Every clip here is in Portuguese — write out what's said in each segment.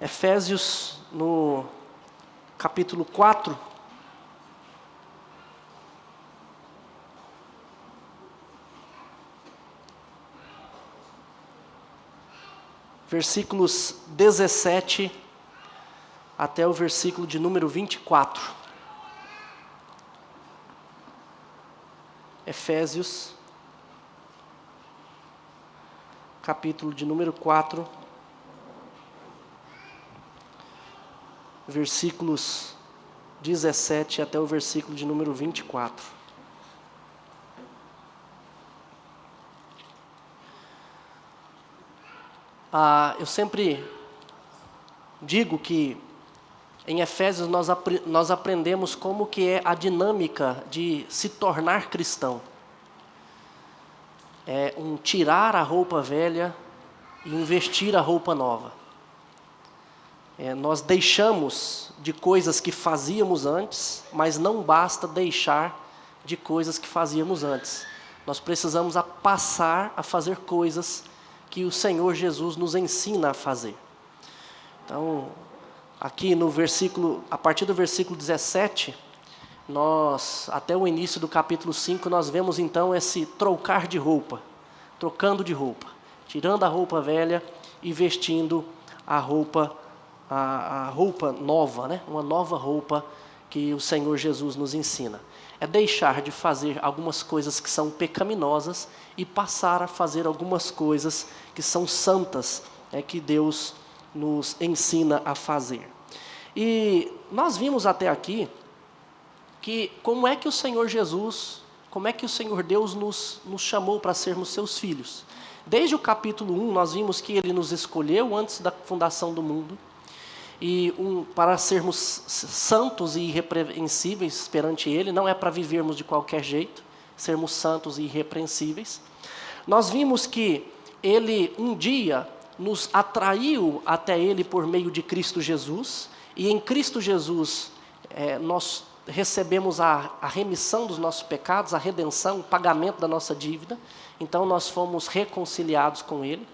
Efésios, no capítulo 4, versículos 17 até o versículo de número 24. Efésios, capítulo de número 4, versículos 17 até o versículo de número 24. Eu sempre digo que em Efésios nós aprendemos como que é a dinâmica de se tornar cristão. É tirar a roupa velha e investir a roupa nova. Nós deixamos de coisas que fazíamos antes, mas não basta deixar de coisas que fazíamos antes. Nós precisamos passar a fazer coisas que o Senhor Jesus nos ensina a fazer. Então, aqui no versículo, a partir do versículo 17, até o início do capítulo 5, nós vemos então esse trocar de roupa, trocando de roupa, tirando a roupa velha e vestindo a roupa nova, né? Uma nova roupa que o Senhor Jesus nos ensina. É deixar de fazer algumas coisas que são pecaminosas e passar a fazer algumas coisas que são santas, que Deus nos ensina a fazer. E nós vimos até aqui que como é que o Senhor Jesus, como é que o Senhor Deus nos chamou para sermos seus filhos. Desde o capítulo 1 nós vimos que Ele nos escolheu antes da fundação do mundo, e para sermos santos e irrepreensíveis perante Ele, não é para vivermos de qualquer jeito, sermos santos e irrepreensíveis. Nós vimos que Ele um dia nos atraiu até Ele por meio de Cristo Jesus, e em Cristo Jesus nós recebemos a remissão dos nossos pecados, a redenção, o pagamento da nossa dívida, então nós fomos reconciliados com Ele.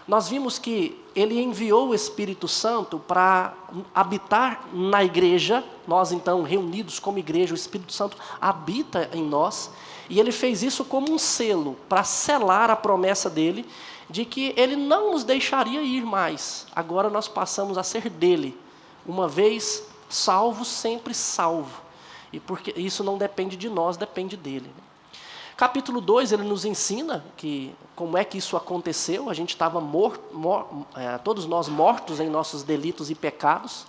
Nós vimos que Ele enviou o Espírito Santo para habitar na igreja. Nós então, reunidos como igreja, o Espírito Santo habita em nós. E Ele fez isso como um selo, para selar a promessa dEle, de que Ele não nos deixaria ir mais. Agora nós passamos a ser dEle. Uma vez salvo, sempre salvo. E porque isso não depende de nós, depende dEle. Capítulo 2, ele nos ensina como é que isso aconteceu. A gente estava todos nós mortos em nossos delitos e pecados,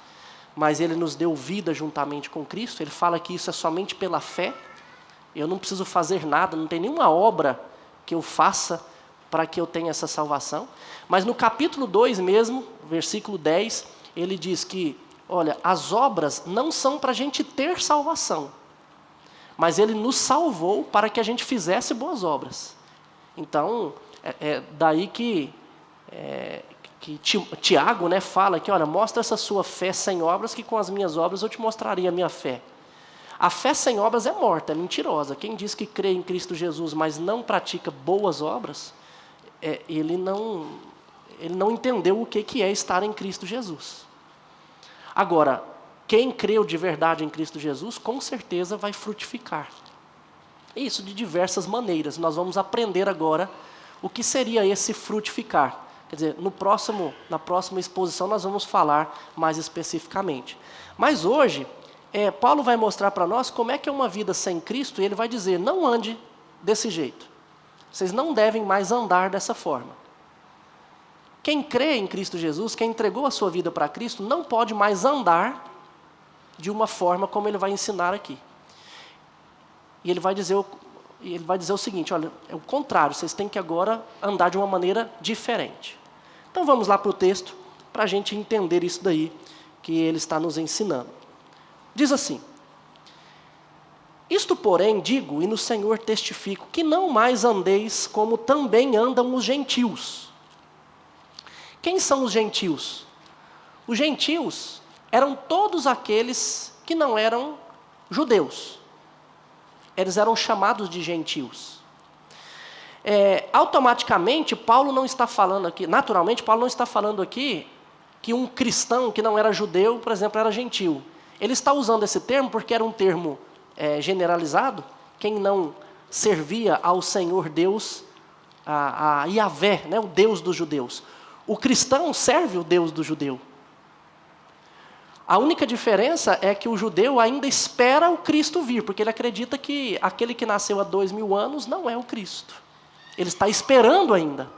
mas Ele nos deu vida juntamente com Cristo. Ele fala que isso é somente pela fé. Eu não preciso fazer nada, não tem nenhuma obra que eu faça para que eu tenha essa salvação. Mas no capítulo 2 mesmo, versículo 10, ele diz que, olha, as obras não são para a gente ter salvação, mas Ele nos salvou para que a gente fizesse boas obras. Então, daí que Tiago, fala que, olha, mostra essa sua fé sem obras, que com as minhas obras eu te mostraria a minha fé. A fé sem obras é morta, é mentirosa. Quem diz que crê em Cristo Jesus, mas não pratica boas obras, ele não entendeu o que é estar em Cristo Jesus. Agora, quem creu de verdade em Cristo Jesus, com certeza vai frutificar. Isso de diversas maneiras. Nós vamos aprender agora o que seria esse frutificar. Quer dizer, na próxima exposição nós vamos falar mais especificamente. Mas hoje, Paulo vai mostrar para nós como é que é uma vida sem Cristo, e ele vai dizer, não ande desse jeito. Vocês não devem mais andar dessa forma. Quem crê em Cristo Jesus, quem entregou a sua vida para Cristo, não pode mais andar de uma forma como ele vai ensinar aqui. E ele vai dizer o seguinte, olha, é o contrário, vocês têm que agora andar de uma maneira diferente. Então vamos lá para o texto, para a gente entender isso daí que ele está nos ensinando. Diz assim, isto porém digo, e no Senhor testifico, que não mais andeis como também andam os gentios. Quem são os gentios? Os gentios eram todos aqueles que não eram judeus. Eles eram chamados de gentios. Automaticamente, Paulo não está falando aqui, naturalmente, Paulo não está falando aqui que um cristão que não era judeu, por exemplo, era gentil. Ele está usando esse termo porque era um termo generalizado. Quem não servia ao Senhor Deus, a Yahvé, né, o Deus dos judeus. O cristão serve o Deus do judeu. A única diferença é que o judeu ainda espera o Cristo vir, porque ele acredita que aquele que nasceu há 2000 anos não é o Cristo. Ele está esperando ainda.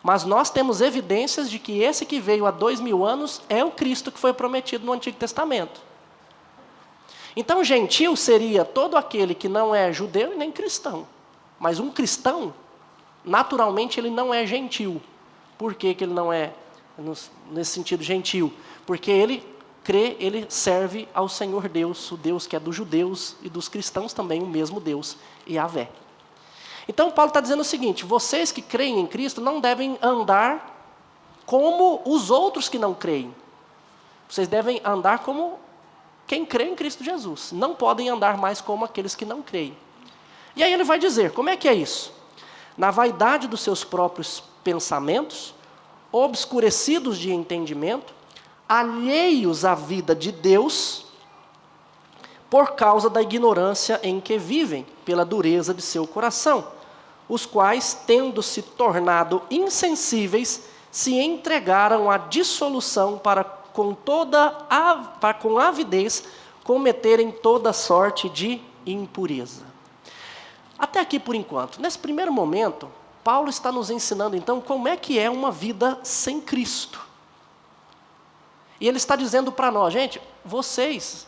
Mas nós temos evidências de que esse que veio há 2000 anos é o Cristo que foi prometido no Antigo Testamento. Então, gentil seria todo aquele que não é judeu e nem cristão. Mas um cristão, naturalmente, ele não é gentil. Por que ele não é, nesse sentido, gentil? Porque ele crê, ele serve ao Senhor Deus, o Deus que é dos judeus e dos cristãos também, o mesmo Deus, Yahvé. Então, Paulo está dizendo o seguinte: vocês que creem em Cristo não devem andar como os outros que não creem. Vocês devem andar como quem crê em Cristo Jesus. Não podem andar mais como aqueles que não creem. E aí ele vai dizer, como é que é isso? Na vaidade dos seus próprios pensamentos, obscurecidos de entendimento, alheios à vida de Deus, por causa da ignorância em que vivem, pela dureza de seu coração, os quais, tendo se tornado insensíveis, se entregaram à dissolução para com avidez cometerem toda sorte de impureza. Até aqui por enquanto. Nesse primeiro momento, Paulo está nos ensinando então como é que é uma vida sem Cristo. E ele está dizendo para nós, gente, vocês,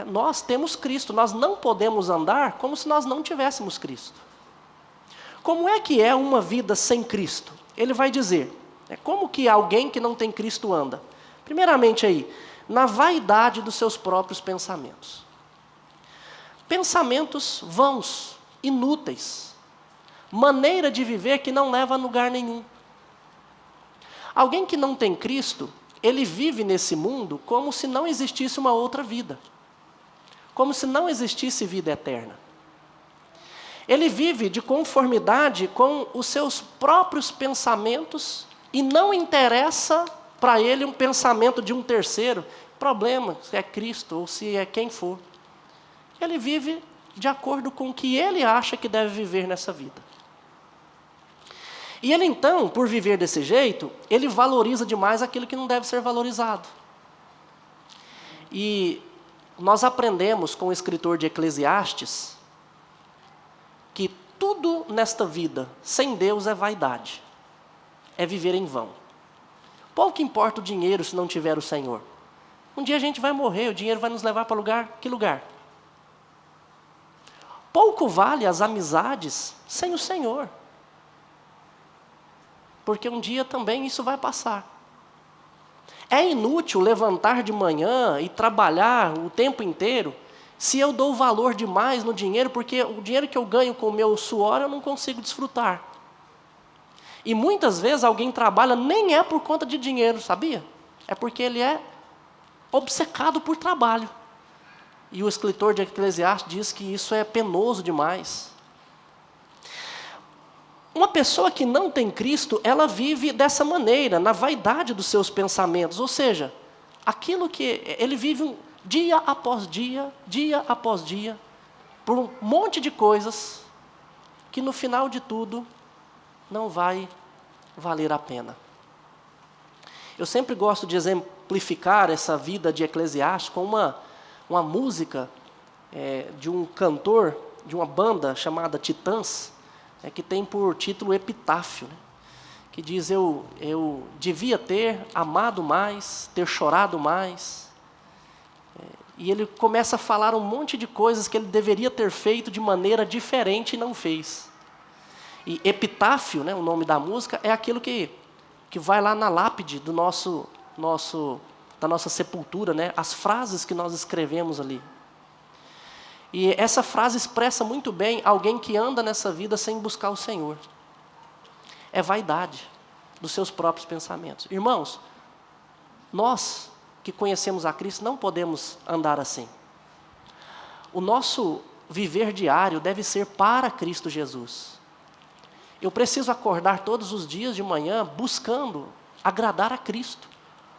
nós temos Cristo, nós não podemos andar como se nós não tivéssemos Cristo. Como é que é uma vida sem Cristo? Ele vai dizer, como que alguém que não tem Cristo anda? Primeiramente aí, na vaidade dos seus próprios pensamentos. Pensamentos vãos, inúteis, maneira de viver que não leva a lugar nenhum. Alguém que não tem Cristo, ele vive nesse mundo como se não existisse uma outra vida. Como se não existisse vida eterna. Ele vive de conformidade com os seus próprios pensamentos e não interessa para ele um pensamento de um terceiro, problema se é Cristo ou se é quem for. Ele vive de acordo com o que ele acha que deve viver nessa vida. E ele então, por viver desse jeito, ele valoriza demais aquilo que não deve ser valorizado. E nós aprendemos com o escritor de Eclesiastes que tudo nesta vida, sem Deus, é vaidade. É viver em vão. Pouco importa o dinheiro se não tiver o Senhor. Um dia a gente vai morrer, o dinheiro vai nos levar para lugar, que lugar? Pouco vale as amizades sem o Senhor. Porque um dia também isso vai passar. É inútil levantar de manhã e trabalhar o tempo inteiro se eu dou valor demais no dinheiro, porque o dinheiro que eu ganho com o meu suor eu não consigo desfrutar. E muitas vezes alguém trabalha nem é por conta de dinheiro, sabia? É porque ele é obcecado por trabalho. E o escritor de Eclesiastes diz que isso é penoso demais. Uma pessoa que não tem Cristo, ela vive dessa maneira, na vaidade dos seus pensamentos. Ou seja, aquilo que ele vive dia após dia, por um monte de coisas que no final de tudo não vai valer a pena. Eu sempre gosto de exemplificar essa vida de Eclesiastes com uma música de um cantor, de uma banda chamada Titãs, que tem por título Epitáfio, né? Que diz, eu devia ter amado mais, ter chorado mais. E ele começa a falar um monte de coisas que ele deveria ter feito de maneira diferente e não fez. E epitáfio, né, o nome da música, é aquilo que vai lá na lápide do da nossa sepultura, né, as frases que nós escrevemos ali. E essa frase expressa muito bem alguém que anda nessa vida sem buscar o Senhor. É vaidade dos seus próprios pensamentos. Irmãos, nós que conhecemos a Cristo não podemos andar assim. O nosso viver diário deve ser para Cristo Jesus. Eu preciso acordar todos os dias de manhã buscando agradar a Cristo.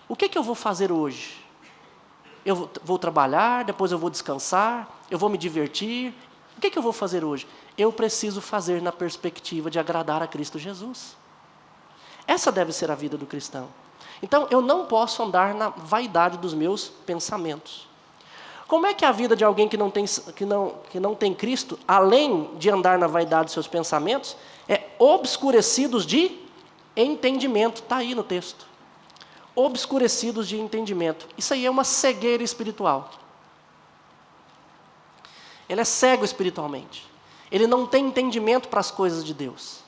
O que eu vou fazer hoje? Eu vou trabalhar, depois eu vou descansar, eu vou me divertir. O que eu vou fazer hoje? Eu preciso fazer na perspectiva de agradar a Cristo Jesus. Essa deve ser a vida do cristão. Então, eu não posso andar na vaidade dos meus pensamentos. Como é que a vida de alguém que não tem Cristo, além de andar na vaidade dos seus pensamentos, é obscurecidos de entendimento? Está aí no texto. Obscurecidos de entendimento. Isso aí é uma cegueira espiritual. Ele é cego espiritualmente. Ele não tem entendimento para as coisas de Deus.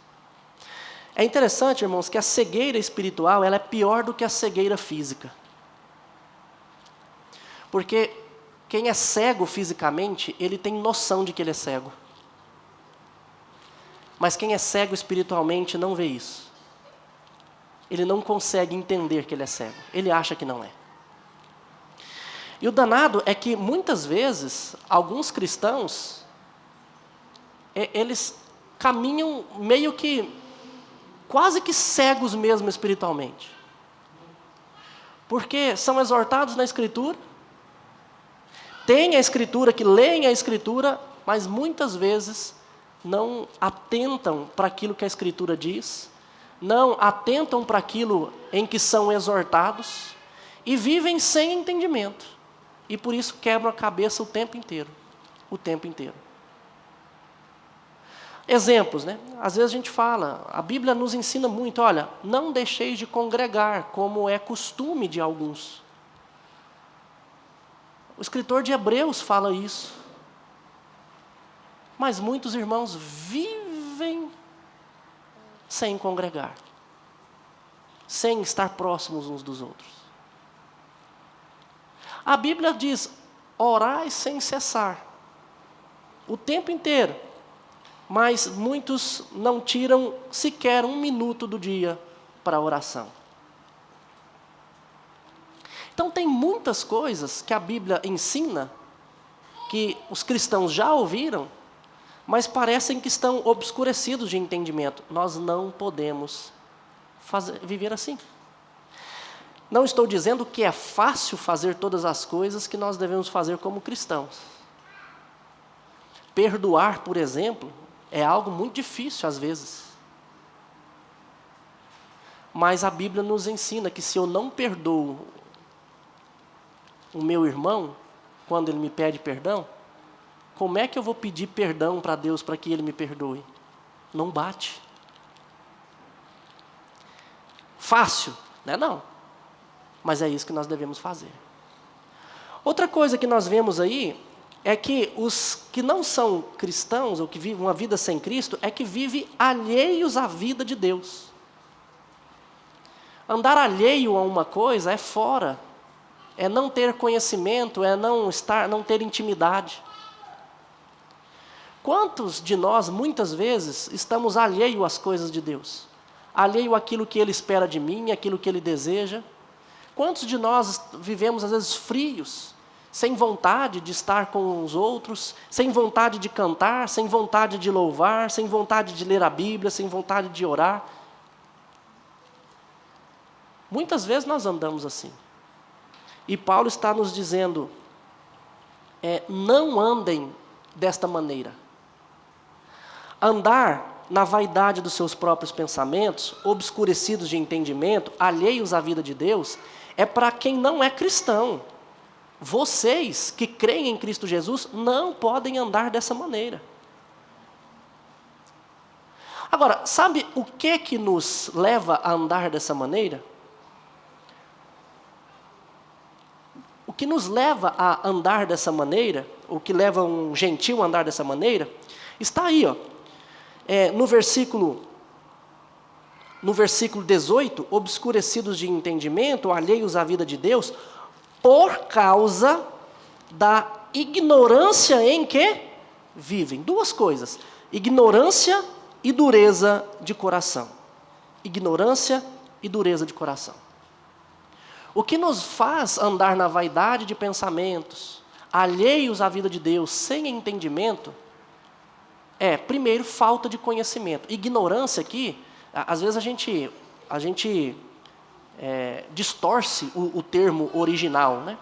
É interessante, irmãos, que a cegueira espiritual ela é pior do que a cegueira física. Porque quem é cego fisicamente, ele tem noção de que ele é cego. Mas quem é cego espiritualmente não vê isso. Ele não consegue entender que ele é cego. Ele acha que não é. E o danado é que, muitas vezes, alguns cristãos, eles caminham meio que, quase que cegos mesmo espiritualmente. Porque são exortados na Escritura, têm a Escritura, que leem a Escritura, mas muitas vezes não atentam para aquilo que a Escritura diz, não atentam para aquilo em que são exortados, e vivem sem entendimento. E por isso quebram a cabeça o tempo inteiro. O tempo inteiro. Exemplos, né? Às vezes a gente fala, a Bíblia nos ensina muito, olha, não deixeis de congregar, como é costume de alguns. O escritor de Hebreus fala isso. Mas muitos irmãos vivem sem congregar, sem estar próximos uns dos outros. A Bíblia diz, orai sem cessar, o tempo inteiro. Mas muitos não tiram sequer 1 minuto do dia para a oração. Então tem muitas coisas que a Bíblia ensina, que os cristãos já ouviram, mas parecem que estão obscurecidos de entendimento. Nós não podemos viver assim. Não estou dizendo que é fácil fazer todas as coisas que nós devemos fazer como cristãos. Perdoar, por exemplo, é algo muito difícil às vezes. Mas a Bíblia nos ensina que se eu não perdoo o meu irmão, quando ele me pede perdão, como é que eu vou pedir perdão para Deus para que Ele me perdoe? Não bate. Fácil, né? Não. Mas é isso que nós devemos fazer. Outra coisa que nós vemos aí é que os que não são cristãos, ou que vivem uma vida sem Cristo, é que vivem alheios à vida de Deus. Andar alheio a uma coisa é fora, é não ter conhecimento, é não ter intimidade. Quantos de nós, muitas vezes, estamos alheio às coisas de Deus? Alheio àquilo que Ele espera de mim, àquilo que Ele deseja? Quantos de nós vivemos, às vezes, frios, sem vontade de estar com os outros, sem vontade de cantar, sem vontade de louvar, sem vontade de ler a Bíblia, sem vontade de orar? Muitas vezes nós andamos assim. E Paulo está nos dizendo, não andem desta maneira. Andar na vaidade dos seus próprios pensamentos, obscurecidos de entendimento, alheios à vida de Deus, é para quem não é cristão. Vocês que creem em Cristo Jesus não podem andar dessa maneira. Agora, sabe o que nos leva a andar dessa maneira? O que nos leva a andar dessa maneira, o que leva um gentil a andar dessa maneira, está aí, ó. No versículo 18, obscurecidos de entendimento, alheios à vida de Deus, por causa da ignorância em que vivem. Duas coisas, ignorância e dureza de coração. Ignorância e dureza de coração. O que nos faz andar na vaidade de pensamentos, alheios à vida de Deus, sem entendimento, primeiro, falta de conhecimento. Ignorância aqui, às vezes a gente distorce o termo original, né?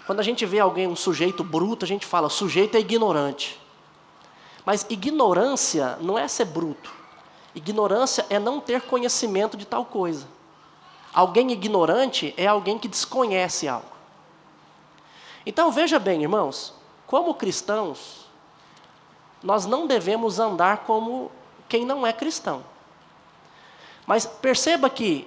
Quando a gente vê alguém, um sujeito bruto, a gente fala, o sujeito é ignorante. Mas ignorância não é ser bruto. Ignorância é não ter conhecimento de tal coisa. Alguém ignorante é alguém que desconhece algo. Então, veja bem, irmãos, como cristãos, nós não devemos andar como quem não é cristão. Mas perceba que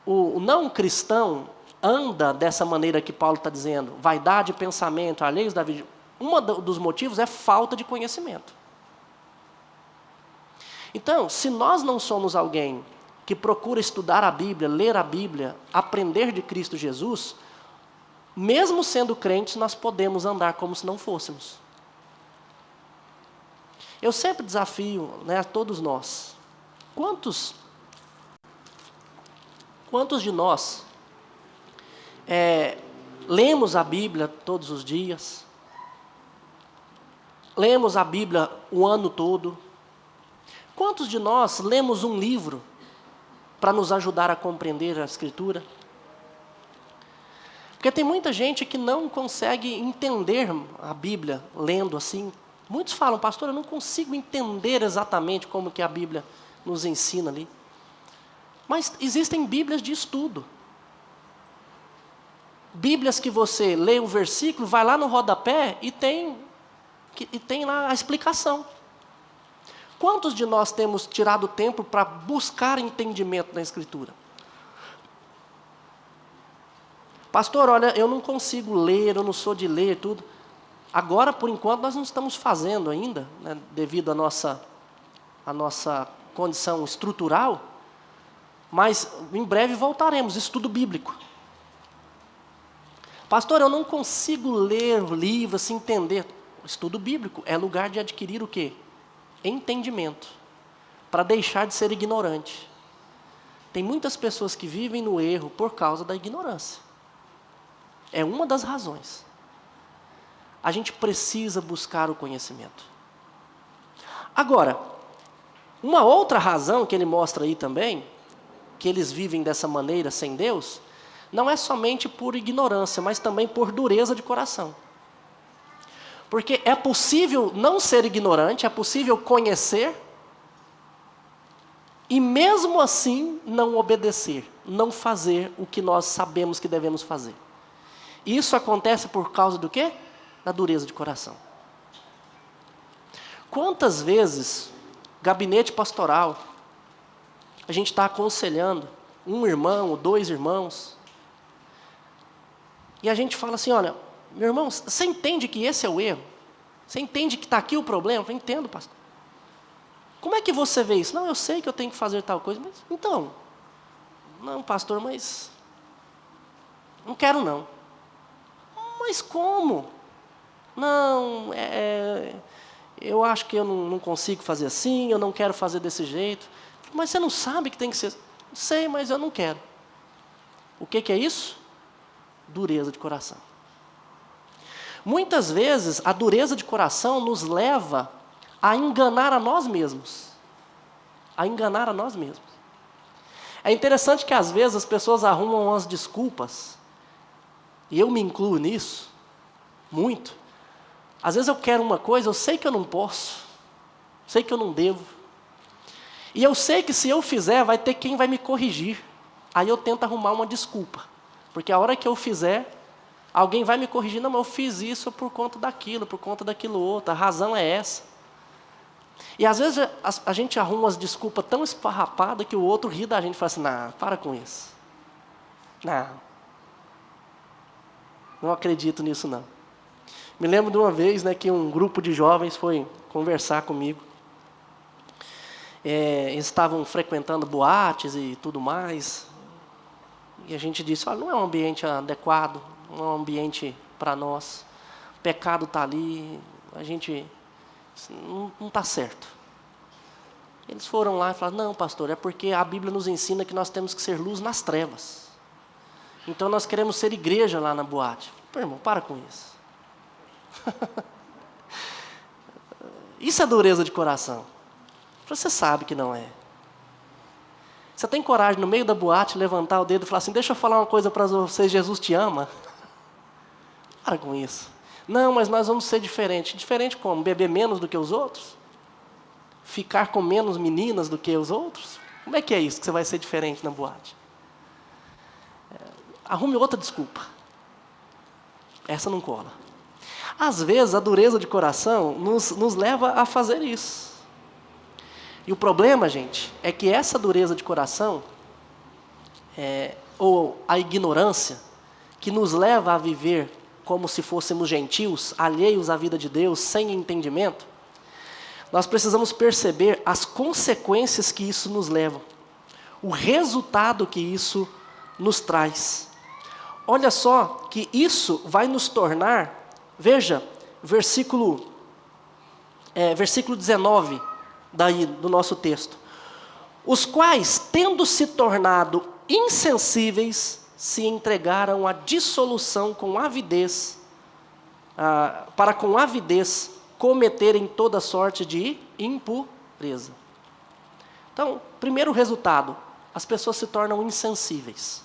o não cristão anda dessa maneira que Paulo está dizendo, vaidade, pensamento, alheios da vida. Um dos motivos é falta de conhecimento. Então, se nós não somos alguém que procura estudar a Bíblia, ler a Bíblia, aprender de Cristo Jesus, mesmo sendo crentes, nós podemos andar como se não fôssemos. Eu sempre desafio, né, a todos nós. Quantos de nós lemos a Bíblia todos os dias? Lemos a Bíblia o ano todo? Quantos de nós lemos um livro para nos ajudar a compreender a Escritura? Porque tem muita gente que não consegue entender a Bíblia lendo assim. Muitos falam, pastor, eu não consigo entender exatamente como que a Bíblia nos ensina ali. Mas existem Bíblias de estudo. Bíblias que você lê um versículo, vai lá no rodapé e tem lá a explicação. Quantos de nós temos tirado tempo para buscar entendimento na Escritura? Pastor, olha, eu não consigo ler, eu não sou de ler tudo. Agora, por enquanto, nós não estamos fazendo ainda, né, devido à nossa condição estrutural, mas em breve voltaremos, estudo bíblico. Pastor, eu não consigo ler o livro, assim, entender. Estudo bíblico é lugar de adquirir o quê? Entendimento, para deixar de ser ignorante. Tem muitas pessoas que vivem no erro por causa da ignorância. É uma das razões. A gente precisa buscar o conhecimento. Agora, uma outra razão que ele mostra aí também, que eles vivem dessa maneira sem Deus, não é somente por ignorância, mas também por dureza de coração. Porque é possível não ser ignorante, é possível conhecer, e mesmo assim não obedecer, não fazer o que nós sabemos que devemos fazer. Isso acontece por causa do quê? Da dureza de coração. Quantas vezes, gabinete pastoral, a gente está aconselhando um irmão ou 2 irmãos, e a gente fala assim, olha, meu irmão, você entende que esse é o erro? Você entende que está aqui o problema? Eu entendo, pastor. Como é que você vê isso? Não, eu sei que eu tenho que fazer tal coisa, mas então, não, pastor, mas não quero não. Mas como? Não, eu acho que eu não consigo fazer assim, eu não quero fazer desse jeito. Mas você não sabe que tem que ser? Sei, mas eu não quero. O que é isso? Dureza de coração. Muitas vezes, a dureza de coração nos leva a enganar a nós mesmos. A enganar a nós mesmos. É interessante que às vezes as pessoas arrumam umas desculpas, e eu me incluo nisso, muito. Às vezes eu quero uma coisa, eu sei que eu não posso, sei que eu não devo. E eu sei que se eu fizer, vai ter quem vai me corrigir. Aí eu tento arrumar uma desculpa. Porque a hora que eu fizer, alguém vai me corrigir. Não, mas eu fiz isso por conta daquilo outro. A razão é essa. E às vezes a gente arruma umas desculpas tão esfarrapadas que o outro ri da gente e fala assim, não, para com isso. Não acredito nisso não. Me lembro de uma vez, né, que um grupo de jovens foi conversar comigo. Eles estavam frequentando boates e tudo mais. E a gente disse, olha, não é um ambiente adequado, não é um ambiente para nós. O pecado está ali, a gente não está certo. Eles foram lá e falaram, não, pastor, é porque a Bíblia nos ensina que nós temos que ser luz nas trevas. Então nós queremos ser igreja lá na boate. Pô, irmão, para com isso. Isso é dureza de coração. Você sabe que não é. Você tem coragem, no meio da boate, levantar o dedo e falar assim, deixa eu falar uma coisa para vocês, Jesus te ama? Para com isso. Não, mas nós vamos ser diferentes. Diferente como? Beber menos do que os outros? Ficar com menos meninas do que os outros? Como é que é isso que você vai ser diferente na boate? Arrume outra desculpa. Essa não cola. Às vezes, a dureza de coração nos leva a fazer isso. E o problema, gente, é que essa dureza de coração, ou a ignorância, que nos leva a viver como se fôssemos gentios, alheios à vida de Deus, sem entendimento, nós precisamos perceber as consequências que isso nos leva, o resultado que isso nos traz. Olha só que isso vai nos tornar, veja, versículo 19 daí do nosso texto. Os quais, tendo se tornado insensíveis, se entregaram à dissolução com avidez, para com avidez cometerem toda sorte de impureza. Então, primeiro resultado, as pessoas se tornam insensíveis.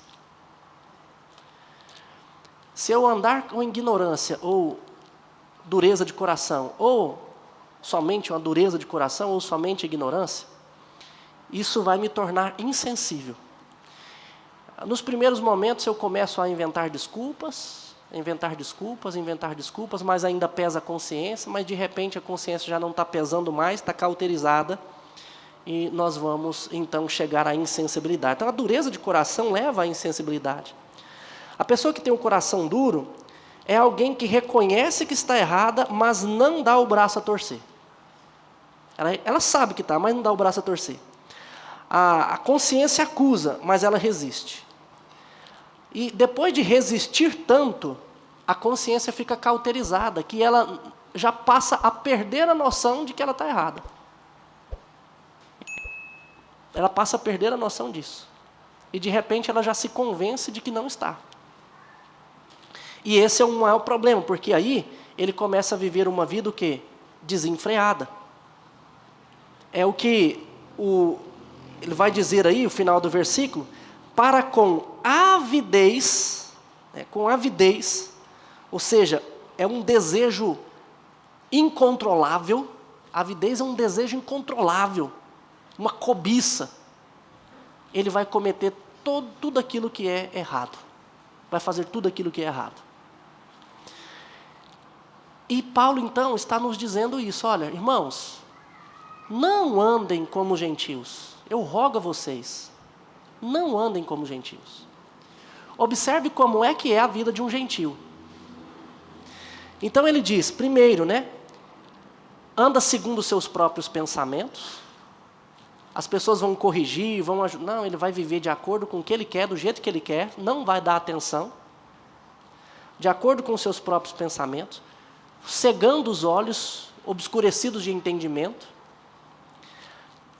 Se eu andar com ignorância ou dureza de coração, ou somente uma dureza de coração, ou somente ignorância, isso vai me tornar insensível. Nos primeiros momentos eu começo a inventar desculpas, mas ainda pesa a consciência, mas de repente a consciência já não está pesando mais, está cauterizada, e nós vamos então chegar à insensibilidade. Então a dureza de coração leva à insensibilidade. A pessoa que tem um coração duro é alguém que reconhece que está errada, mas não dá o braço a torcer. Ela sabe que está, mas não dá o braço a torcer. A consciência acusa, mas ela resiste. E depois de resistir tanto, a consciência fica cauterizada, que ela já passa a perder a noção de que ela está errada. Ela passa a perder a noção disso. E de repente ela já se convence de que não está. E esse é o maior problema, porque aí ele começa a viver uma vida o quê? Desenfreada. É o que ele vai dizer aí, o final do versículo, para com avidez, ou seja, é um desejo incontrolável, avidez é um desejo incontrolável, uma cobiça. Ele vai cometer tudo aquilo que é errado. Vai fazer tudo aquilo que é errado. E Paulo, então, está nos dizendo isso. Olha, irmãos, não andem como gentios. Eu rogo a vocês, não andem como gentios. Observe como é que é a vida de um gentio. Então ele diz, primeiro, anda segundo os seus próprios pensamentos. As pessoas vão corrigir, vão ajudar. Não, ele vai viver de acordo com o que ele quer, do jeito que ele quer, não vai dar atenção. De acordo com os seus próprios pensamentos, cegando os olhos, obscurecidos de entendimento.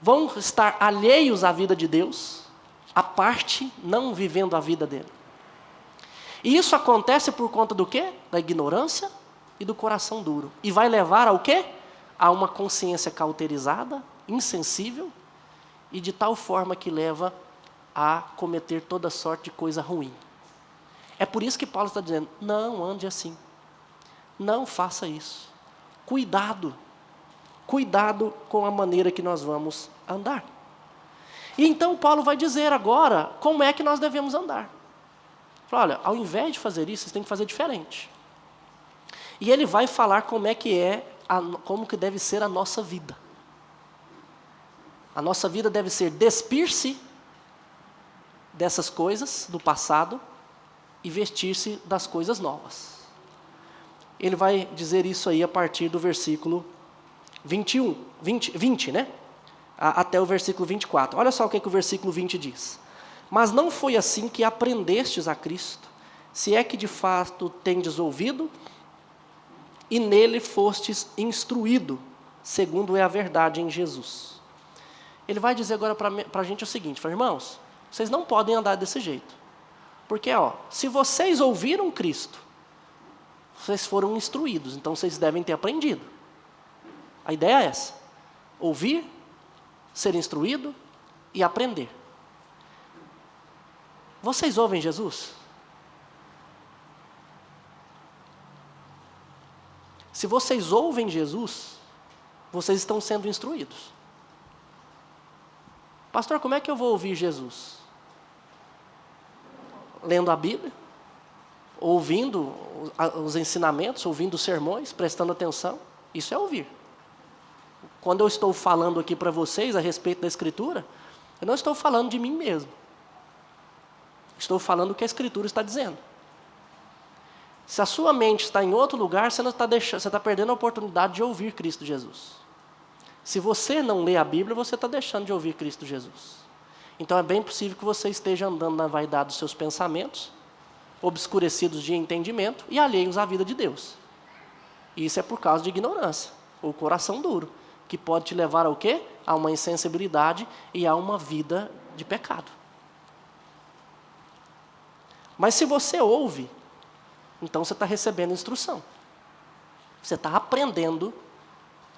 Vão estar alheios à vida de Deus, à parte, não vivendo a vida dele. E isso acontece por conta do quê? Da ignorância e do coração duro. E vai levar ao quê? A uma consciência cauterizada, insensível, e de tal forma que leva a cometer toda sorte de coisa ruim. É por isso que Paulo está dizendo, não ande assim. Não faça isso. Cuidado com a maneira que nós vamos andar. E então Paulo vai dizer agora como é que nós devemos andar. Fala, olha, ao invés de fazer isso, vocês têm que fazer diferente. E ele vai falar como que deve ser a nossa vida. A nossa vida deve ser despir-se dessas coisas do passado e vestir-se das coisas novas. Ele vai dizer isso aí a partir do versículo 20, até o versículo 24. Olha só o que o versículo 20 diz. Mas não foi assim que aprendestes a Cristo, se é que de fato tendes ouvido, e nele fostes instruído, segundo é a verdade em Jesus. Ele vai dizer agora para a gente o seguinte, irmãos, vocês não podem andar desse jeito. Porque, se vocês ouviram Cristo, vocês foram instruídos, então vocês devem ter aprendido. A ideia é essa, ouvir, ser instruído e aprender. Vocês ouvem Jesus? Se vocês ouvem Jesus, vocês estão sendo instruídos. Pastor, como é que eu vou ouvir Jesus? Lendo a Bíblia, ouvindo os ensinamentos, ouvindo os sermões, prestando atenção. Isso é ouvir. Quando eu estou falando aqui para vocês a respeito da Escritura, eu não estou falando de mim mesmo. Estou falando o que a Escritura está dizendo. Se a sua mente está em outro lugar, você está perdendo a oportunidade de ouvir Cristo Jesus. Se você não lê a Bíblia, você está deixando de ouvir Cristo Jesus. Então é bem possível que você esteja andando na vaidade dos seus pensamentos, obscurecidos de entendimento e alheios à vida de Deus. E isso é por causa de ignorância, ou coração duro, que pode te levar ao quê? A uma insensibilidade e a uma vida de pecado. Mas se você ouve, então você está recebendo instrução. Você está aprendendo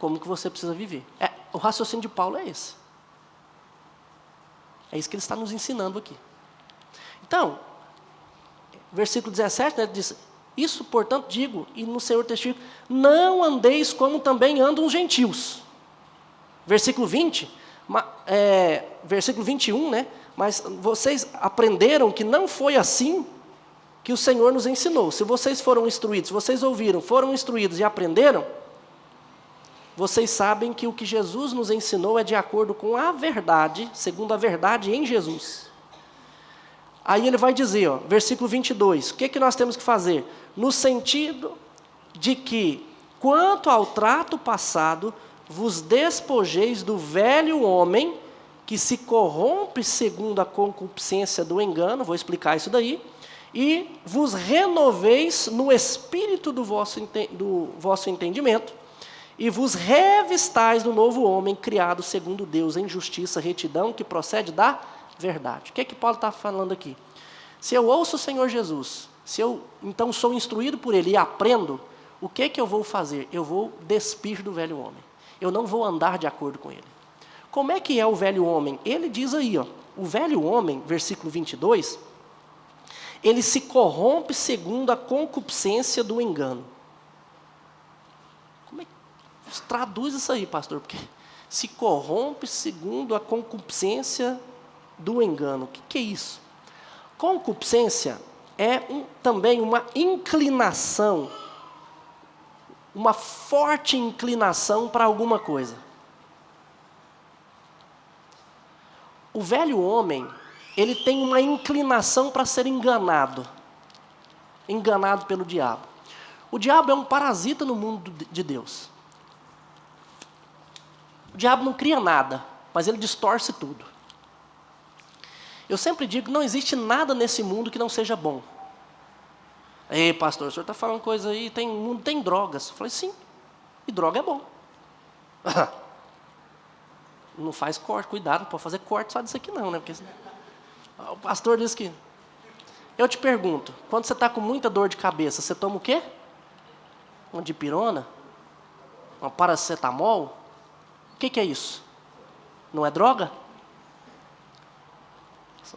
como que você precisa viver. O raciocínio de Paulo é esse. É isso que ele está nos ensinando aqui. Então, versículo 17, né, diz: isso, portanto, digo, e no Senhor testifico, não andeis como também andam os gentios. Versículo 20, versículo 21, né, mas vocês aprenderam que não foi assim que o Senhor nos ensinou. Se vocês foram instruídos, se vocês ouviram, foram instruídos e aprenderam, vocês sabem que o que Jesus nos ensinou é de acordo com a verdade, segundo a verdade em Jesus. Aí ele vai dizer, versículo 22, o que nós temos que fazer? No sentido de que, quanto ao trato passado, vos despojeis do velho homem, que se corrompe segundo a concupiscência do engano, vou explicar isso daí, e vos renoveis no espírito do vosso entendimento, e vos revistais do novo homem, criado segundo Deus, em justiça, retidão, que procede da verdade. O que Paulo está falando aqui? Se eu ouço o Senhor Jesus, se eu então sou instruído por Ele e aprendo, o que eu vou fazer? Eu vou despir do velho homem. Eu não vou andar de acordo com ele. Como é que é o velho homem? Ele diz aí, o velho homem, versículo 22, ele se corrompe segundo a concupiscência do engano. Como é que traduz isso aí, pastor? Porque se corrompe segundo a concupiscência do engano. O que é isso? Concupiscência é também uma inclinação, uma forte inclinação para alguma coisa. O velho homem, ele tem uma inclinação para ser enganado pelo diabo. O diabo é um parasita no mundo de Deus. O diabo não cria nada, mas ele distorce tudo. Eu sempre digo que não existe nada nesse mundo que não seja bom. Ei, pastor, o senhor está falando coisa aí, o mundo tem drogas. Eu falei, sim, e droga é bom. Não faz corte, cuidado, não pode fazer corte só disso aqui não, né? Porque o pastor disse que... Eu te pergunto, quando você está com muita dor de cabeça, você toma o quê? Uma dipirona? Uma paracetamol? O que é isso? Não é droga?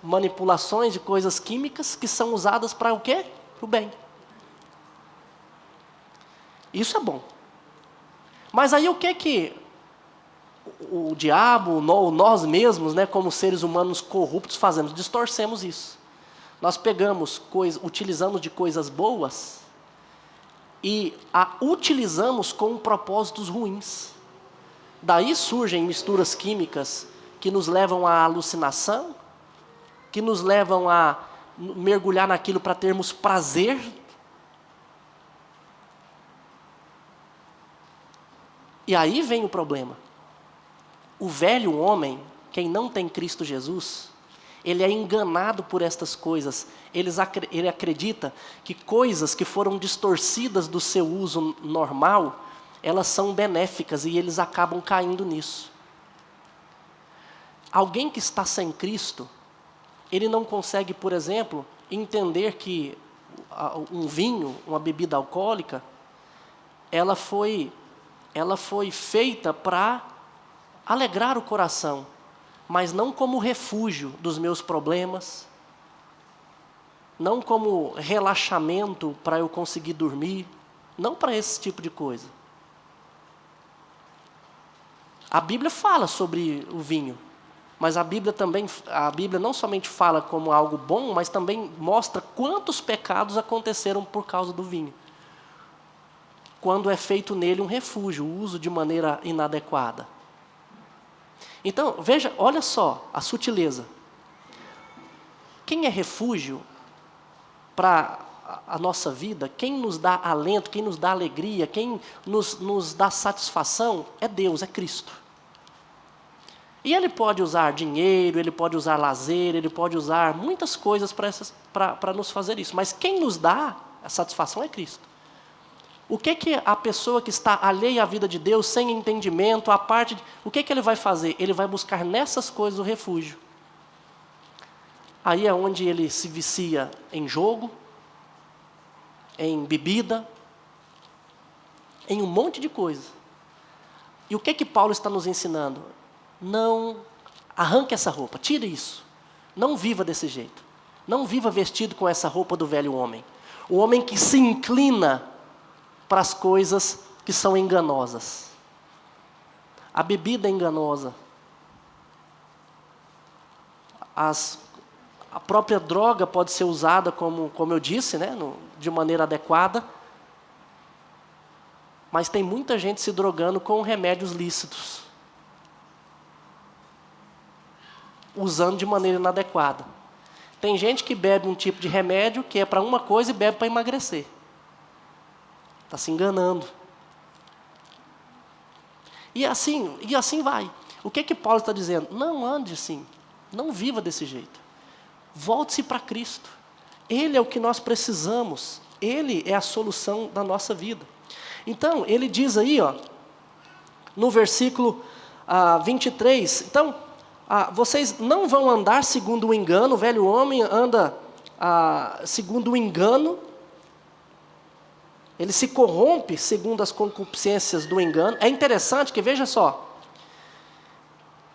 Manipulações de coisas químicas que são usadas para o quê? Para o bem. Isso é bom. Mas aí o que o diabo, ou nós mesmos, né, como seres humanos corruptos, fazemos? Distorcemos isso. Nós pegamos utilizamos de coisas boas e a utilizamos com propósitos ruins. Daí surgem misturas químicas que nos levam à alucinação, que nos levam a mergulhar naquilo para termos prazer. E aí vem o problema. O velho homem, quem não tem Cristo Jesus, ele é enganado por estas coisas. Ele acredita que coisas que foram distorcidas do seu uso normal, elas são benéficas e eles acabam caindo nisso. Alguém que está sem Cristo, ele não consegue, por exemplo, entender que um vinho, uma bebida alcoólica, ela foi feita para alegrar o coração, mas não como refúgio dos meus problemas, não como relaxamento para eu conseguir dormir, não para esse tipo de coisa. A Bíblia fala sobre o vinho, mas a Bíblia não somente fala como algo bom, mas também mostra quantos pecados aconteceram por causa do vinho. Quando é feito nele um refúgio, o uso de maneira inadequada. Então, veja, olha só a sutileza. Quem é refúgio para a nossa vida, quem nos dá alento, quem nos dá alegria, quem nos dá satisfação, é Deus, é Cristo. E Ele pode usar dinheiro, Ele pode usar lazer, Ele pode usar muitas coisas para nos fazer isso. Mas quem nos dá a satisfação é Cristo. O que a pessoa que está alheia à vida de Deus, sem entendimento, o que ele vai fazer? Ele vai buscar nessas coisas o refúgio. Aí é onde ele se vicia em jogo, em bebida, em um monte de coisa. E o que Paulo está nos ensinando? Não arranque essa roupa, tire isso. Não viva desse jeito. Não viva vestido com essa roupa do velho homem. O homem que se inclina para as coisas que são enganosas. A bebida é enganosa. A própria droga pode ser usada, como eu disse, né, de maneira adequada. Mas tem muita gente se drogando com remédios lícitos. Usando de maneira inadequada. Tem gente que bebe um tipo de remédio que é para uma coisa e bebe para emagrecer. Está se enganando. E assim vai. O que Paulo está dizendo? Não ande assim. Não viva desse jeito. Volte-se para Cristo. Ele é o que nós precisamos. Ele é a solução da nossa vida. Então, ele diz aí, no versículo 23, então, vocês não vão andar segundo o engano, o velho homem anda segundo o engano, ele se corrompe segundo as concupiscências do engano. É interessante que, veja só,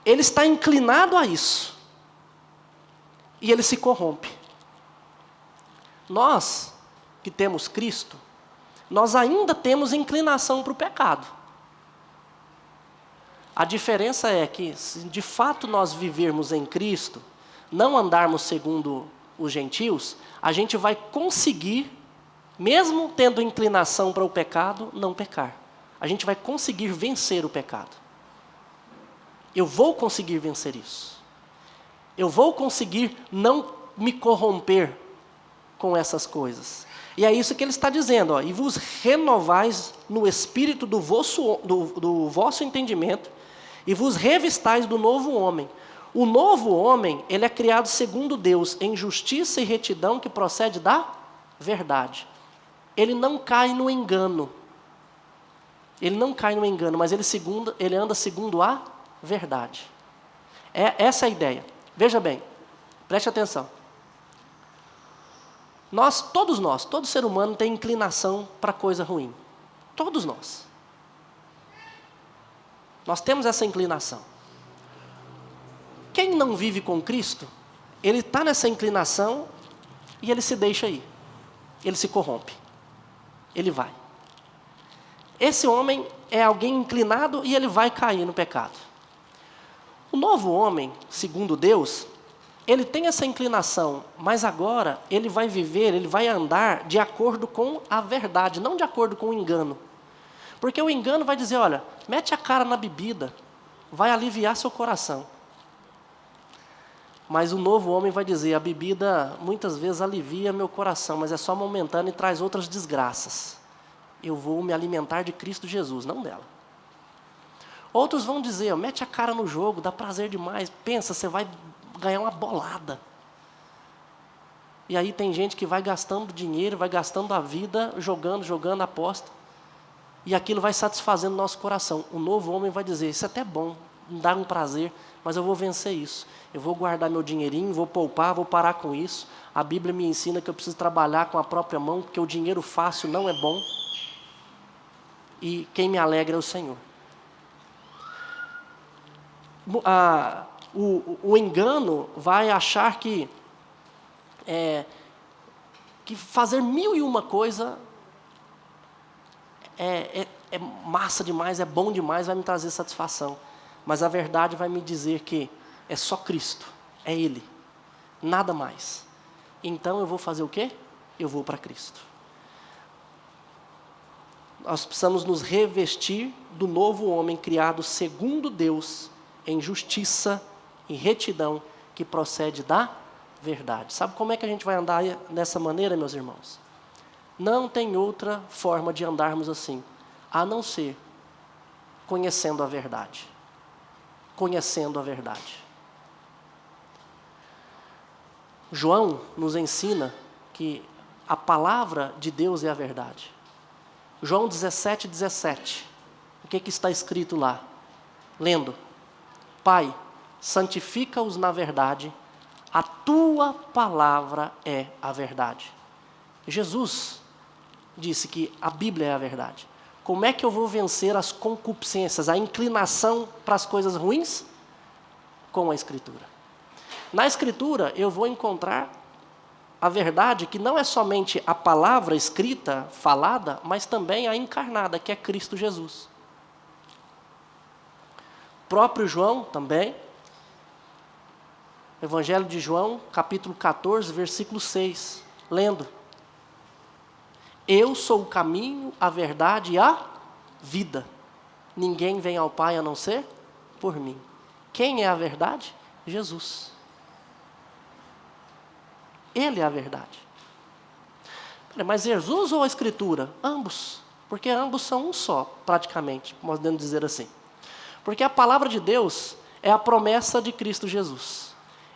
ele está inclinado a isso, e ele se corrompe. Nós, que temos Cristo, nós ainda temos inclinação para o pecado. A diferença é que, se de fato nós vivermos em Cristo, não andarmos segundo os gentios, a gente vai conseguir, mesmo tendo inclinação para o pecado, não pecar. A gente vai conseguir vencer o pecado. Eu vou conseguir vencer isso. Eu vou conseguir não me corromper com essas coisas. E é isso que ele está dizendo, e vos renovais no espírito do vosso entendimento, e vos revistais do novo homem. O novo homem, ele é criado segundo Deus, em justiça e retidão que procede da verdade. Ele não cai no engano. Ele não cai no engano, mas ele anda segundo a verdade. Essa é a ideia. Veja bem, preste atenção. Todo ser humano tem inclinação para coisa ruim. Todos nós. Nós temos essa inclinação. Quem não vive com Cristo, ele está nessa inclinação e ele se deixa ir. Ele se corrompe. Ele vai. Esse homem é alguém inclinado e ele vai cair no pecado. O novo homem, segundo Deus, ele tem essa inclinação, mas agora ele vai viver, ele vai andar de acordo com a verdade, não de acordo com o engano. Porque o engano vai dizer, olha, mete a cara na bebida, vai aliviar seu coração. Mas o novo homem vai dizer, a bebida muitas vezes alivia meu coração, mas é só momentâneo e traz outras desgraças. Eu vou me alimentar de Cristo Jesus, não dela. Outros vão dizer, mete a cara no jogo, dá prazer demais, pensa, você vai ganhar uma bolada. E aí tem gente que vai gastando dinheiro, vai gastando a vida, jogando, aposta. E aquilo vai satisfazendo o nosso coração. O novo homem vai dizer, isso é até bom, me dá um prazer, mas eu vou vencer isso. Eu vou guardar meu dinheirinho, vou poupar, vou parar com isso. A Bíblia me ensina que eu preciso trabalhar com a própria mão, porque o dinheiro fácil não é bom. E quem me alegra é o Senhor. O engano vai achar que que fazer 1001 coisa é massa demais, é bom demais, vai me trazer satisfação. Mas a verdade vai me dizer que é só Cristo, é Ele, nada mais. Então eu vou fazer o quê? Eu vou para Cristo. Nós precisamos nos revestir do novo homem criado segundo Deus, em justiça e retidão, que procede da verdade. Sabe como é que a gente vai andar dessa maneira, meus irmãos? Não tem outra forma de andarmos assim, a não ser conhecendo a verdade. Conhecendo a verdade. João nos ensina que a palavra de Deus é a verdade. João 17:17. O que está escrito lá? Lendo. Pai, santifica-os na verdade, a tua palavra é a verdade. Jesus disse que a Bíblia é a verdade. Como é que eu vou vencer as concupiscências, a inclinação para as coisas ruins? Com a Escritura. Na Escritura eu vou encontrar a verdade que não é somente a palavra escrita, falada, mas também a encarnada, que é Cristo Jesus. O próprio João também, Evangelho de João, capítulo 14, versículo 6, lendo. Eu sou o caminho, a verdade e a vida. Ninguém vem ao Pai a não ser por mim. Quem é a verdade? Jesus. Ele é a verdade. Mas Jesus ou a Escritura? Ambos. Porque ambos são um só, praticamente, podemos dizer assim. Porque a palavra de Deus é a promessa de Cristo Jesus.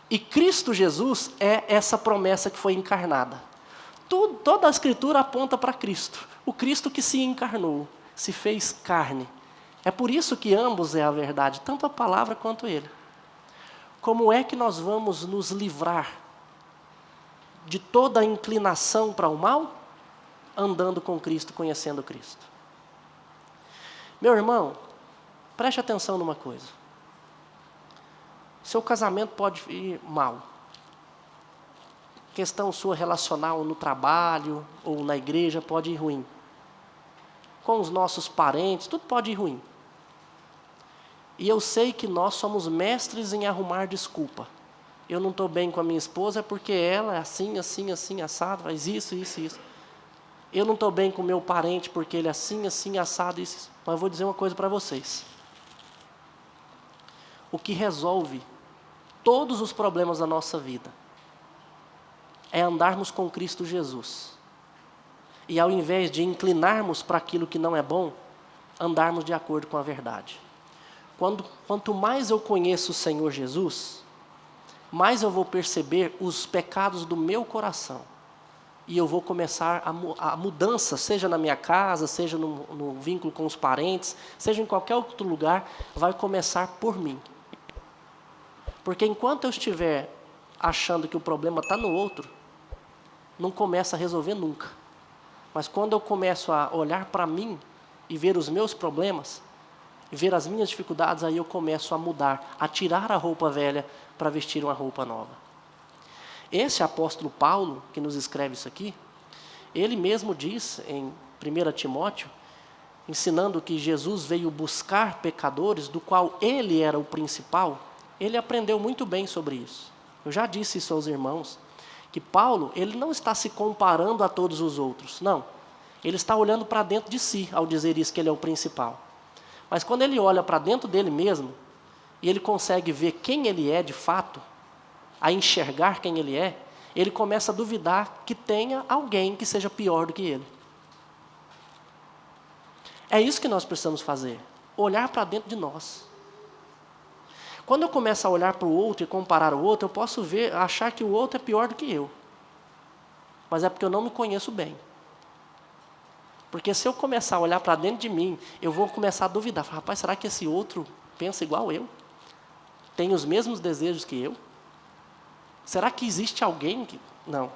E Cristo Jesus é essa promessa que foi encarnada. Toda a Escritura aponta para Cristo. O Cristo que se encarnou, se fez carne. É por isso que ambos é a verdade, tanto a palavra quanto Ele. Como é que nós vamos nos livrar de toda a inclinação para o mal? Andando com Cristo, conhecendo Cristo. Meu irmão, preste atenção numa coisa. Seu casamento pode ir mal. Questão sua relacional no trabalho ou na igreja pode ir ruim. Com os nossos parentes, tudo pode ir ruim. E eu sei que nós somos mestres em arrumar desculpa. Eu não estou bem com a minha esposa porque ela é assim, assim, assim, assado, faz isso, isso, isso. Eu não estou bem com o meu parente porque ele é assim, assim, assado, isso. Mas eu vou dizer uma coisa para vocês. O que resolve todos os problemas da nossa vida é andarmos com Cristo Jesus. E ao invés de inclinarmos para aquilo que não é bom, andarmos de acordo com a verdade. Quanto mais eu conheço o Senhor Jesus, mais eu vou perceber os pecados do meu coração. E eu vou começar a mudança, seja na minha casa, seja no vínculo com os parentes, seja em qualquer outro lugar, vai começar por mim. Porque enquanto eu estiver achando que o problema está no outro, não começa a resolver nunca. Mas quando eu começo a olhar para mim e ver os meus problemas, e ver as minhas dificuldades, aí eu começo a mudar, a tirar a roupa velha para vestir uma roupa nova. Esse apóstolo Paulo, que nos escreve isso aqui, ele mesmo diz em 1 Timóteo, ensinando que Jesus veio buscar pecadores, do qual ele era o principal, ele aprendeu muito bem sobre isso. Eu já disse isso aos irmãos, que Paulo, ele não está se comparando a todos os outros, não. Ele está olhando para dentro de si, ao dizer isso, que ele é o principal. Mas quando ele olha para dentro dele mesmo, e ele consegue ver quem ele é de fato, a enxergar quem ele é, ele começa a duvidar que tenha alguém que seja pior do que ele. É isso que nós precisamos fazer, olhar para dentro de nós. Quando eu começo a olhar para o outro e comparar o outro, eu posso achar que o outro é pior do que eu. Mas é porque eu não me conheço bem. Porque se eu começar a olhar para dentro de mim, eu vou começar a duvidar. Rapaz, será que esse outro pensa igual eu? Tem os mesmos desejos que eu? Será que existe alguém que... Não.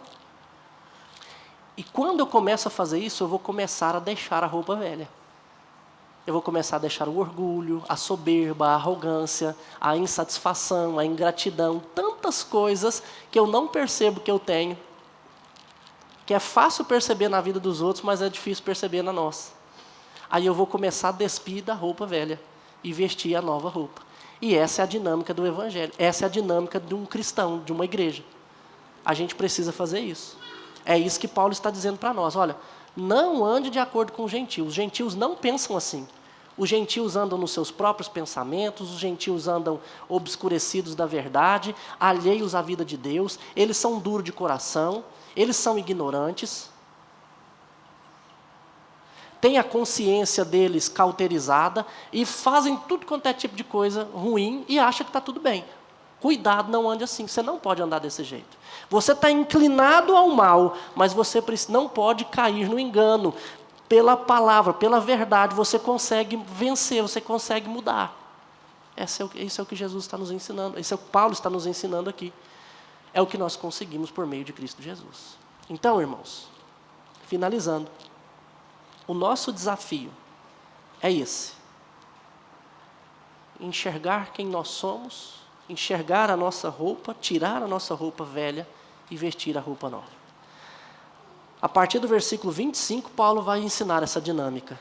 E quando eu começo a fazer isso, eu vou começar a deixar a roupa velha. Eu vou começar a deixar o orgulho, a soberba, a arrogância, a insatisfação, a ingratidão, tantas coisas que eu não percebo que eu tenho. que é fácil perceber na vida dos outros, mas é difícil perceber na nossa. Aí eu vou começar a despir da roupa velha e vestir a nova roupa. E essa é a dinâmica do Evangelho. Essa é a dinâmica de um cristão, de uma igreja. A gente precisa fazer isso. É isso que Paulo está dizendo para nós. Olha, não ande de acordo com os gentios. Os gentios não pensam assim. Os gentios andam nos seus próprios pensamentos, os gentios andam obscurecidos da verdade, alheios à vida de Deus, eles são duros de coração, eles são ignorantes, têm a consciência deles cauterizada e fazem tudo quanto é tipo de coisa ruim e acham que está tudo bem. Cuidado, não ande assim, você não pode andar desse jeito. Você está inclinado ao mal, mas você não pode cair no engano. Pela palavra, pela verdade, você consegue vencer, você consegue mudar. Isso é o que Jesus está nos ensinando, isso é o que Paulo está nos ensinando aqui. É o que nós conseguimos por meio de Cristo Jesus. Então, irmãos, finalizando, o nosso desafio é esse. Enxergar quem nós somos, enxergar a nossa roupa, tirar a nossa roupa velha e vestir a roupa nova. A partir do versículo 25, Paulo vai ensinar essa dinâmica.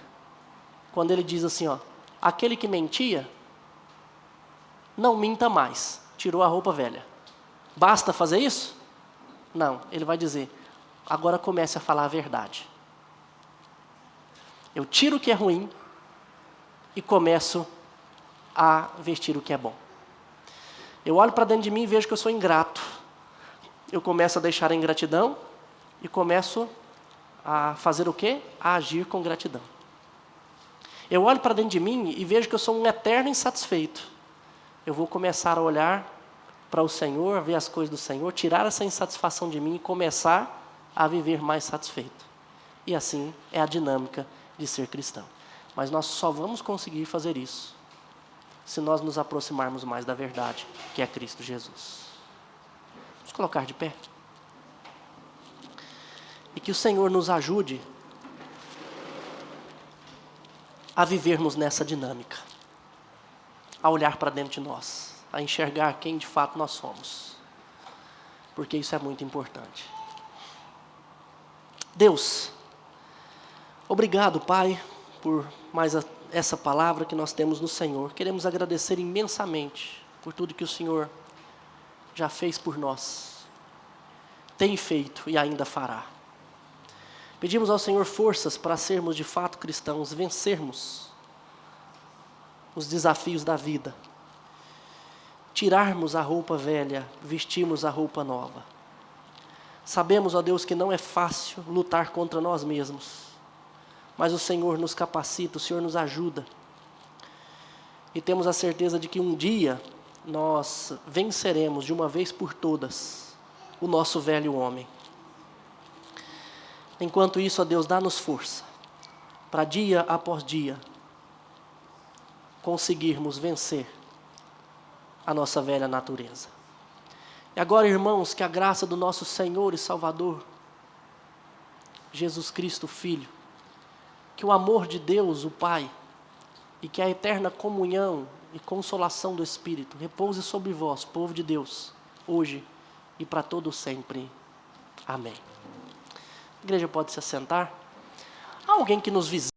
Quando ele diz assim, ó, aquele que mentia, não minta mais, tirou a roupa velha. Basta fazer isso? Não, ele vai dizer, agora comece a falar a verdade. Eu tiro o que é ruim e começo a vestir o que é bom. Eu olho para dentro de mim e vejo que eu sou ingrato. Eu começo a deixar a ingratidão e começo a fazer o quê? A agir com gratidão. Eu olho para dentro de mim e vejo que eu sou um eterno insatisfeito. Eu vou começar a olhar para o Senhor, ver as coisas do Senhor, tirar essa insatisfação de mim e começar a viver mais satisfeito. E assim é a dinâmica de ser cristão. Mas nós só vamos conseguir fazer isso se nós nos aproximarmos mais da verdade, que é Cristo Jesus. Vamos colocar de pé. E que o Senhor nos ajude a vivermos nessa dinâmica, a olhar para dentro de nós, a enxergar quem de fato nós somos, porque isso é muito importante. Deus, obrigado, Pai, por mais essa palavra que nós temos no Senhor. Queremos agradecer imensamente por tudo que o Senhor já fez por nós, tem feito e ainda fará. Pedimos ao Senhor forças para sermos de fato cristãos, vencermos os desafios da vida, tirarmos a roupa velha, vestirmos a roupa nova. Sabemos, ó Deus, que não é fácil lutar contra nós mesmos, mas o Senhor nos capacita, o Senhor nos ajuda. E temos a certeza de que um dia nós venceremos de uma vez por todas o nosso velho homem. Enquanto isso, ó Deus, dá-nos força para dia após dia conseguirmos vencer a nossa velha natureza. E agora, irmãos, que a graça do nosso Senhor e Salvador, Jesus Cristo, Filho, que o amor de Deus, o Pai, e que a eterna comunhão e consolação do Espírito repouse sobre vós, povo de Deus, hoje e para todo sempre. Amém. A igreja pode se assentar. Há alguém que nos visita.